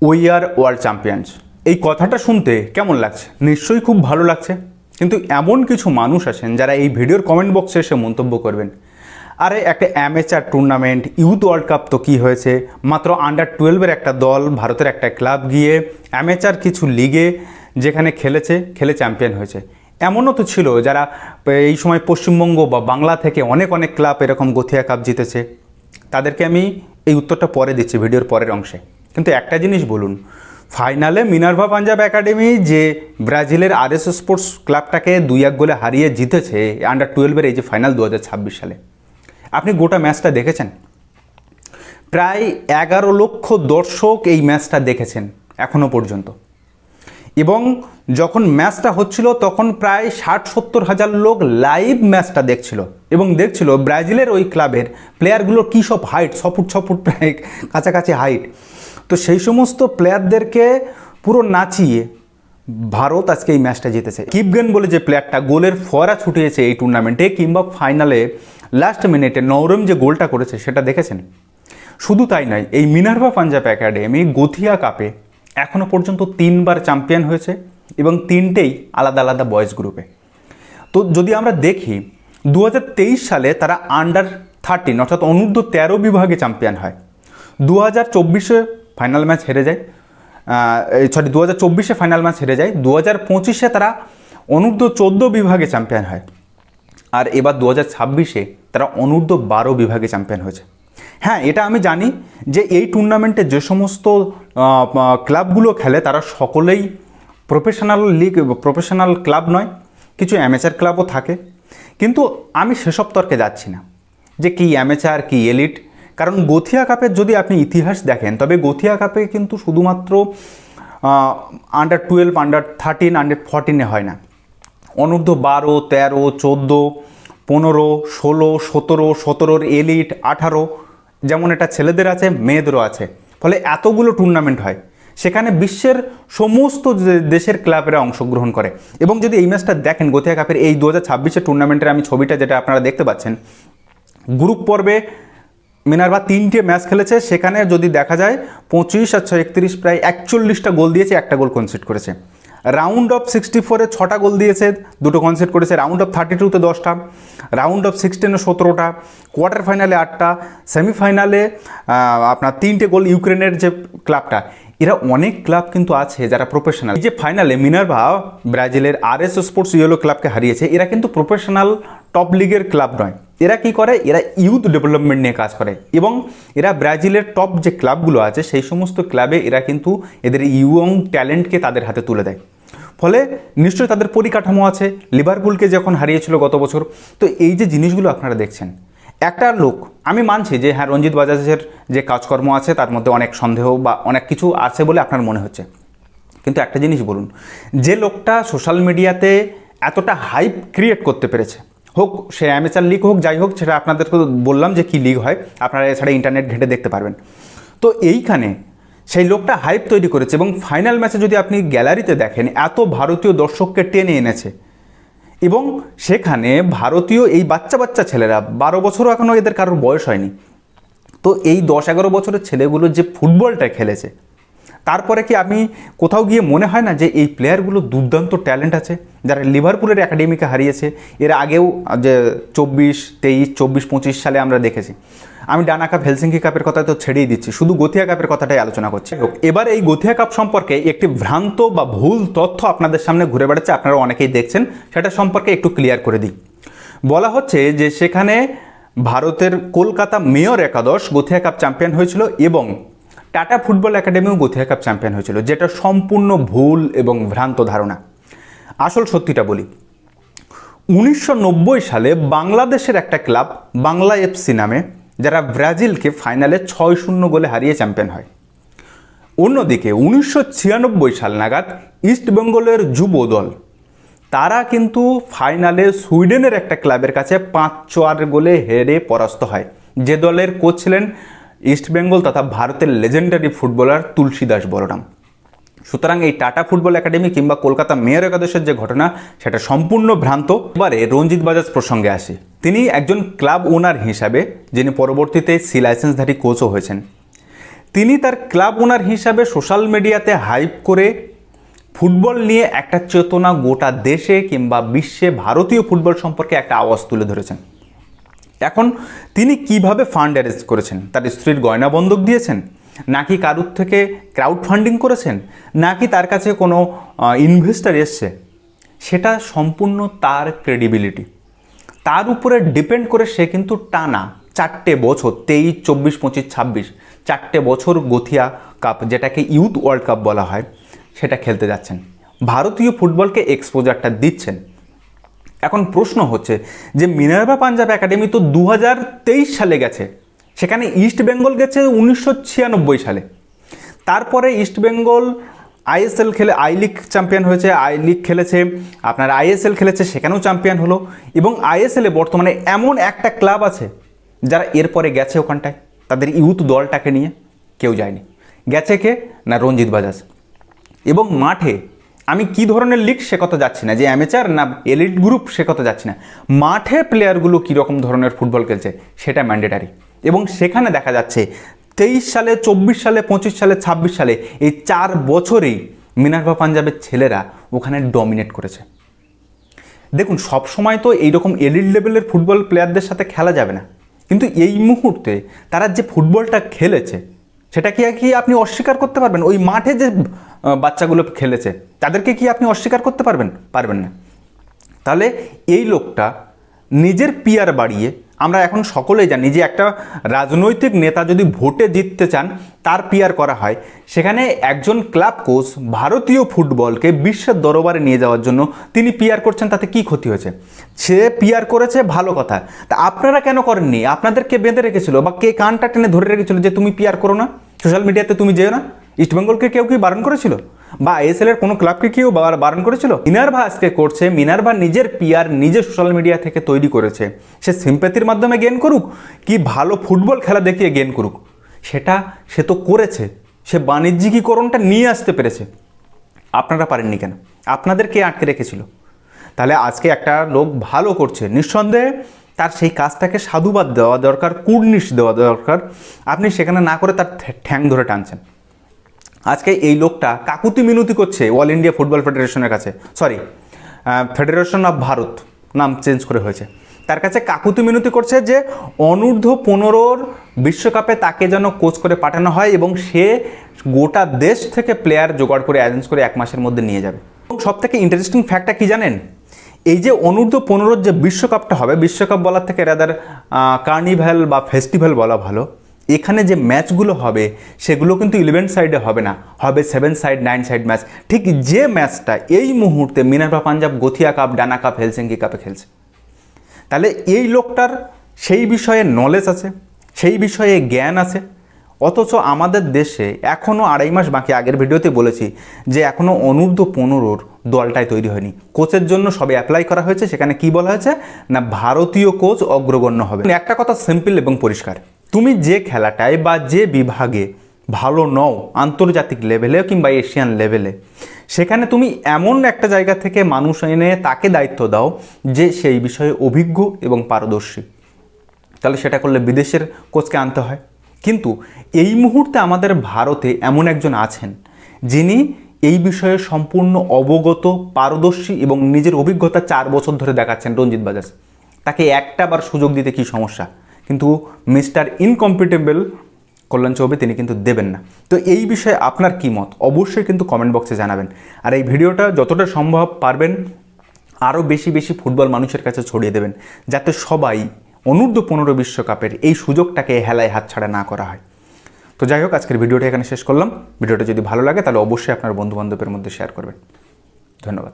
We are world champions, এই কথাটা শুনতে কেমন লাগছে? নিশ্চয়ই খুব ভালো লাগছে। কিন্তু এমন কিছু মানুষ আছেন যারা এই ভিডিওর কমেন্ট বক্সে এসে মন্তব্য করবেন, আরে একটা amateur tournament, youth world cup তো কী হয়েছে, মাত্র আন্ডার-12 একটা দল, ভারতের একটা ক্লাব গিয়ে অ্যামেচার কিছু লিগে যেখানে খেলে চ্যাম্পিয়ন হয়েছে। এমনও তো ছিল যারা এই সময় পশ্চিমবঙ্গ বা বাংলা থেকে অনেক অনেক ক্লাব এরকম গথিয়া কাপ জিতেছে। তাদেরকে আমি এই উত্তরটা পরে দিচ্ছি ভিডিওর পরের অংশে। কিন্তু একটা জিনিস বলুন, ফাইনালে মিনার্ভা পাঞ্জাব একাডেমি যে ব্রাজিলের আরএস স্পোর্টস ক্লাবটাকে 2-1 গোলে হারিয়ে জিতেছে আন্ডার-12 এই যে ফাইনাল 2026 সালে, আপনি গোটা ম্যাচটা দেখেছেন? প্রায় 11 লক্ষ দর্শক এই ম্যাচটা দেখেছেন এখনও পর্যন্ত। এবং যখন ম্যাচটা হচ্ছিল তখন প্রায় 60-70 হাজার লোক লাইভ ম্যাচটা দেখছিল এবং দেখছিল ব্রাজিলের ওই ক্লাবের প্লেয়ারগুলোর কী সব হাইট, 6 ফুট প্রায় কাছাকাছি হাইট। তো সেই সমস্ত প্লেয়ারদেরকে পুরো নাচিয়ে ভারত আজকে এই ম্যাচটা জিতেছে। কিপগেন বলে যে প্লেয়ারটা গোলের ফোয়ারা ছুটিয়েছে এই টুর্নামেন্টে কিংবা ফাইনালে লাস্ট মিনিটে নওরম যে গোলটা করেছে সেটা দেখেছেন। শুধু তাই নয়, এই মিনার্ভা পাঞ্জাব একাডেমি গথিয়া কাপে এখনও পর্যন্ত 3বার চ্যাম্পিয়ন হয়েছে এবং 3টেই আলাদা আলাদা বয়েজ গ্রুপে। তো যদি আমরা দেখি 2023 সালে তারা আন্ডার-13 অর্থাৎ অনূর্ধ্ব-13 বিভাগে চ্যাম্পিয়ন হয়। 2024-এ ফাইনাল ম্যাচ হেরে যায়, 2024-এ ফাইনাল ম্যাচ হেরে যায়। 2025-এ তারা অনূর্ধ্ব-14 বিভাগে চ্যাম্পিয়ন হয়। আর এবার 2026-এ তারা অনূর্ধ্ব-12 বিভাগে চ্যাম্পিয়ন হয়েছে। হ্যাঁ, এটা আমি জানি যে এই টুর্নামেন্টে যে সমস্ত ক্লাবগুলো খেলে তারা সকলেই প্রফেশনাল লিগ, প্রফেশনাল ক্লাব নয়, কিছু অ্যামেচার ক্লাবও থাকে। কিন্তু আমি সেসব তর্কে যাচ্ছি না যে কি অ্যামেচার কি এলিট, কারণ গথিয়া কাপের যদি আপনি ইতিহাস দেখেন তবে গথিয়া কাপে কিন্তু শুধুমাত্র আন্ডার-12, আন্ডার-13, আন্ডার-14-এ হয় না, অনূর্ধ্ব-12, 13, 14, 15, 16, 17, 17-র এলিট, 18, যেমন এটা ছেলেদের আছে মেয়েদেরও আছে। ফলে এতগুলো টুর্নামেন্ট হয়, সেখানে বিশ্বের সমস্ত দেশের ক্লাবেরা অংশগ্রহণ করে। এবং যদি এই ম্যাচটা দেখেন গথিয়া কাপের এই 2026-এর টুর্নামেন্টের, আমি ছবিটা যেটা আপনারা দেখতে পাচ্ছেন, গ্রুপ পর্বে মিনার্ভা 3টে ম্যাচ খেলেছে, সেখানে যদি দেখা যায় 25 আর 31 প্রায় 41টা গোল দিয়েছে, একটা গোল কনসিড করেছে। রাউন্ড অফ 64-এ 6টা গোল দিয়েছে, 2টো কনসিড করেছে। রাউন্ড অফ 32-তে 10টা, রাউন্ড অফ 16-এ 17টা, কোয়ার্টার ফাইনালে 8টা, সেমিফাইনালে আপনার 3টে গোল ইউক্রেনের যে ক্লাবটা। এরা অনেক ক্লাব কিন্তু আছে যারা প্রফেশনাল। এই যে ফাইনালে মিনার্ভা ব্রাজিলের আরএস স্পোর্টস ইয়েলো ক্লাবকে হারিয়েছে, এরা কিন্তু প্রফেশনাল টপ লিগের ক্লাব নয়। এরা কি করে? এরা ইউথ ডেভেলপমেন্ট নিয়ে কাজ করে এবং এরা ব্রাজিলের টপ যে ক্লাবগুলো আছে সেই সমস্ত ক্লাবে এরা কিন্তু এদের ইয়ং ট্যালেন্টকে তাদের হাতে তুলে দেয়। ফলে নিশ্চয়ই তাদের পরিকাঠামো আছে। লিভারপুলকে যখন হারিয়েছিল গত বছর। তো এই যে জিনিসগুলো আপনারা দেখছেন, একটা লোক, আমি মানছি যে হ্যাঁ রঞ্জিত বাজাজের যে কাজকর্ম আছে তার মধ্যে অনেক সন্দেহ বা অনেক কিছু আছে বলে আপনার মনে হচ্ছে, কিন্তু একটা জিনিস বলুন, যে লোকটা সোশ্যাল মিডিয়াতে এতটা হাইপ ক্রিয়েট করতে পেরেছে, হোক সে অ্যামেচার লিগ হোক যাই হোক, সেটা আপনাদেরকে বললাম যে কী লিগ হয়, আপনারা এছাড়া ইন্টারনেট ঘেঁটে দেখতে পারবেন। তো এইখানে সেই লোকটা হাইপ তৈরি করেছে এবং ফাইনাল ম্যাচে যদি আপনি গ্যালারিতে দেখেন এত ভারতীয় দর্শককে টেনে এনেছে এবং সেখানে ভারতীয় এই বাচ্চা বাচ্চা ছেলেরা, 12 বছরও এখনও এদের কারোর বয়স হয়নি, তো এই 10-11 বছরের ছেলেগুলো যে ফুটবলটা খেলেছে, তারপরে কি আমি কোথাও গিয়ে মনে হয় না যে এই প্লেয়ারগুলো দুর্দান্ত ট্যালেন্ট আছে, যারা লিভারপুলের একাডেমিকে হারিয়েছে এর আগেও, যে 24, 23, 24, 25 সালে আমরা দেখেছি। আমি ডানা কাপ, হেলসিঙ্কি কাপের কথা তো ছেড়েই দিচ্ছি, শুধু গথিয়া কাপের কথাটাই আলোচনা করছি। এবার এই গথিয়া কাপ সম্পর্কে একটি ভ্রান্ত বা ভুল তথ্য আপনাদের সামনে ঘুরে বেড়াচ্ছে, আপনারা অনেকেই দেখছেন, সেটা সম্পর্কে একটু ক্লিয়ার করে দিই। বলা হচ্ছে যে সেখানে ভারতের কলকাতা মেয়র একাদশ গথিয়া কাপ চ্যাম্পিয়ন হয়েছিল এবং টাটা ফুটবল একাডেমিও গথিয়া কাপ চ্যাম্পিয়ন হয়েছিল, যেটা সম্পূর্ণ ভুল এবং ভ্রান্ত ধারণা। আসল সত্যিটা বলি, 1990 সালে বাংলাদেশের একটা ক্লাব বাংলা এফসি নামে, যারা ব্রাজিলকে ফাইনালে 6-0 গোলে হারিয়ে চ্যাম্পিয়ন হয়। অন্যদিকে 1996 সাল নাগাদ ইস্টবেঙ্গলের যুব দল, তারা কিন্তু ফাইনালে সুইডেনের একটা ক্লাবের কাছে 5-4 গোলে হেরে পরাস্ত হয়, যে দলের কোচ ছিলেন ইস্টবেঙ্গল তথা ভারতের লেজেন্ডারি ফুটবলার তুলসীদাস বলরাম। সুতরাং এই টাটা ফুটবল একাডেমি কিংবা কলকাতা মেয়র একাদশের যে ঘটনা, সেটা সম্পূর্ণ ভ্রান্ত। এবারে রঞ্জিত বাজাজ প্রসঙ্গে আসি। তিনি একজন ক্লাব ওনার হিসাবে, যিনি পরবর্তীতে সি লাইসেন্সধারী কোচও হয়েছেন, তিনি তার ক্লাব ওনার হিসাবে সোশ্যাল মিডিয়াতে হাইপ করে ফুটবল নিয়ে একটা চেতনা গোটা দেশে কিংবা বিশ্বে ভারতীয় ফুটবল সম্পর্কে একটা আওয়াজ তুলে ধরেছেন। এখন তিনি কিভাবে ফান্ড অ্যারেঞ্জ করেছেন? তার স্ত্রীর গয়না বন্ধক দিয়েছেন, নাকি কারুর থেকে ক্রাউড ফান্ডিং করেছেন, নাকি তার কাছে কোনো ইনভেস্টার এসছে, সেটা সম্পূর্ণ তার ক্রেডিবিলিটি, তার উপরে ডিপেন্ড করে সে কিন্তু টানা 4টে বছর 23, 24, 25, 26 4টে বছর গথিয়া কাপ, যেটাকে ইউথ ওয়ার্ল্ড কাপ বলা হয়, সেটা খেলতে যাচ্ছেন, ভারতীয় ফুটবলকে এক্সপোজারটা দিচ্ছেন। এখন প্রশ্ন হচ্ছে যে মিনার্ভা পাঞ্জাব একাডেমি তো 2023 সালে গেছে, সেখানে ইস্ট বেঙ্গল গেছে 1996 সালে। তারপরে ইস্ট বেঙ্গল আইএসএল খেলে আই লিগ চ্যাম্পিয়ন হয়েছে, আই লিগ খেলেছে, আপনার আইএসএল খেলেছে, সেখানেও চ্যাম্পিয়ন হলো। এবং আইএসএলে বর্তমানে এমন একটা ক্লাব আছে যারা এরপরে গেছে ওখানটায়, তাদের ইউথ দলটাকে নিয়ে কেউ যায়নি। গেছে কে না? রঞ্জিত বাজাজ। এবং মাঠে আমি কি ধরনের লিগ সে কথা যাচ্ছি না, যে অ্যামেচার না এলিট গ্রুপ সে কথা যাচ্ছি না, মাঠে প্লেয়ারগুলো কীরকম ধরনের ফুটবল খেলছে সেটা ম্যান্ডেটারি। এবং সেখানে দেখা যাচ্ছে 23 সালে, 24 সালে, 25 সালে, 26 সালে এই 4 বছরেই মিনার্ভা পাঞ্জাবের ছেলেরা ওখানে ডমিনেট করেছে। দেখুন, সব সময় তো এইরকম এলিট লেভেলের ফুটবল প্লেয়ারদের সাথে খেলা যাবে না, কিন্তু এই মুহূর্তে তারা যে ফুটবলটা খেলেছে সেটা কি আপনি অস্বীকার করতে পারবেন? ওই মাঠে যে বাচ্চাগুলো খেলেছে তাদেরকে কি আপনি অস্বীকার করতে পারবেন? পারবেন না। তাহলে এই লোকটা নিজের পিআর বাড়িয়ে, আমরা এখন সকলেই জানি যে একটা রাজনৈতিক নেতা যদি ভোটে জিততে চান তার পিআর করা হয়, সেখানে একজন ক্লাব কোচ ভারতীয় ফুটবলকে বিশ্বের দরবারে নিয়ে যাওয়ার জন্য তিনি পিআর করছেন, তাতে কি ক্ষতি হয়েছে? সে পিআর করেছে, ভালো কথা। তা আপনারা কেন করেননি? আপনাদেরকে বেঁধে রেখেছিল বা কে কানটা টেনে ধরে রেখেছিল যে তুমি পিআর করো না, সোশ্যাল মিডিয়াতে তুমি যেও না? ইস্টবেঙ্গলকে কেউ কি বারণ করেছিল? বা আইএসএল এর কোনো ক্লাবকে কেউ বারণ করেছিল? মিনার্ভা আজকে করছে, মিনার্ভা নিজের পিআর নিজে সোশ্যাল মিডিয়া থেকে তৈরি করেছে। সে সিম্প্যাথির মাধ্যমে গেন করুক কি ভালো ফুটবল খেলা দেখিয়ে গেন করুক, সেটা সে তো করেছে, সে বাণিজ্যিকীকরণটা নিয়ে আসতে পেরেছে। আপনারা পারেননি কেন? আপনাদের কে আটকে রেখেছিল? তাহলে আজকে একটা লোক ভালো করছে, নিঃসন্দেহে তার সেই কাজটাকে সাধুবাদ দেওয়া দরকার, কুর্নিশ দেওয়া দরকার। আপনি সেখানে না করে তার ঠ্যাং ধরে টানছেন। আজকে এই লোকটা কাকুতি মিনতি করছে অল ইন্ডিয়া ফুটবল ফেডারেশনের কাছে, সরি ফেডারেশন অফ ভারত নাম চেঞ্জ করে হয়েছে, তার কাছে কাকুতি মিনতি করছে যে অনূর্ধ্ব 15 বিশ্বকাপে তাকে যেন কোচ করে পাঠানো হয় এবং সে গোটা দেশ থেকে প্লেয়ার জোগাড় করে অ্যারেঞ্জ করে 1 মাসের মধ্যে নিয়ে যাবে। এবং সবথেকে ইন্টারেস্টিং ফ্যাক্টটা কি জানেন? এই যে অনূর্ধ্ব 15 যে বিশ্বকাপটা হবে, বিশ্বকাপ বলার থেকে রাদার কার্নিভ্যাল বা ফেস্টিভ্যাল বলা ভালো, এখানে যে ম্যাচগুলো হবে সেগুলো কিন্তু 11 সাইডে হবে না, হবে 7 সাইড 9 সাইড ম্যাচ। ঠিক যে ম্যাচটা এই মুহূর্তে মিনার্ভা পাঞ্জাব গথিয়া কাপ, ডানা কাপ, হেলসিঙ্কি কাপে খেলছে। তাহলে এই লোকটার সেই বিষয়ে নলেজ আছে, সেই বিষয়ে জ্ঞান আছে। অথচ আমাদের দেশে এখনও 2.5 মাস বাকি, আগের ভিডিওতে বলেছি যে এখনও অনূর্ধ্ব 15 দলটাই তৈরি হয়নি। কোচের জন্য সবে অ্যাপ্লাই করা হয়েছে, সেখানে কি বলা হয়েছে না ভারতীয় কোচ অগ্রগণ্য হবে। একটা কথা সিম্পল এবং পরিষ্কার, তুমি যে খেলাটায় বা যে বিভাগে ভালো নও, আন্তর্জাতিক লেভেলে কিংবা এশিয়ান লেভেলে, সেখানে তুমি এমন একটা জায়গা থেকে মানুষ এনে তাকে দায়িত্ব দাও যে সেই বিষয়ে অভিজ্ঞ এবং পারদর্শী। তাহলে সেটা করলে বিদেশের কোচকে আনতে হয়। কিন্তু এই মুহূর্তে আমাদের ভারতে এমন একজন আছেন যিনি এই বিষয়ে সম্পূর্ণ অবগত, পারদর্শী এবং নিজের অভিজ্ঞতা 4 বছর ধরে দেখাচ্ছেন, রঞ্জিত বাজাজ। তাকে একটাবার সুযোগ দিতে কি সমস্যা? কিন্তু মিস্টার ইনকম্পিটেবল কল্যাণ চৌবে তিনি কিন্তু দেবেন না। তো এই বিষয়ে আপনার কি মত অবশ্যই কিন্তু কমেন্ট বক্সে জানাবেন। আর এই ভিডিওটা যতটা সম্ভব পারবেন আরও বেশি বেশি ফুটবল মানুষের কাছে ছড়িয়ে দেবেন, যাতে সবাই অনূর্ধ্ব 15 বিশ্বকাপের এই সুযোগটাকে হেলায় হাতছাড়া না করা হয়। তো যাই হোক, আজকের ভিডিওটা এখানে শেষ করলাম। ভিডিওটা যদি ভালো লাগে তাহলে অবশ্যই আপনার বন্ধুবান্ধবের মধ্যে শেয়ার করবেন। ধন্যবাদ।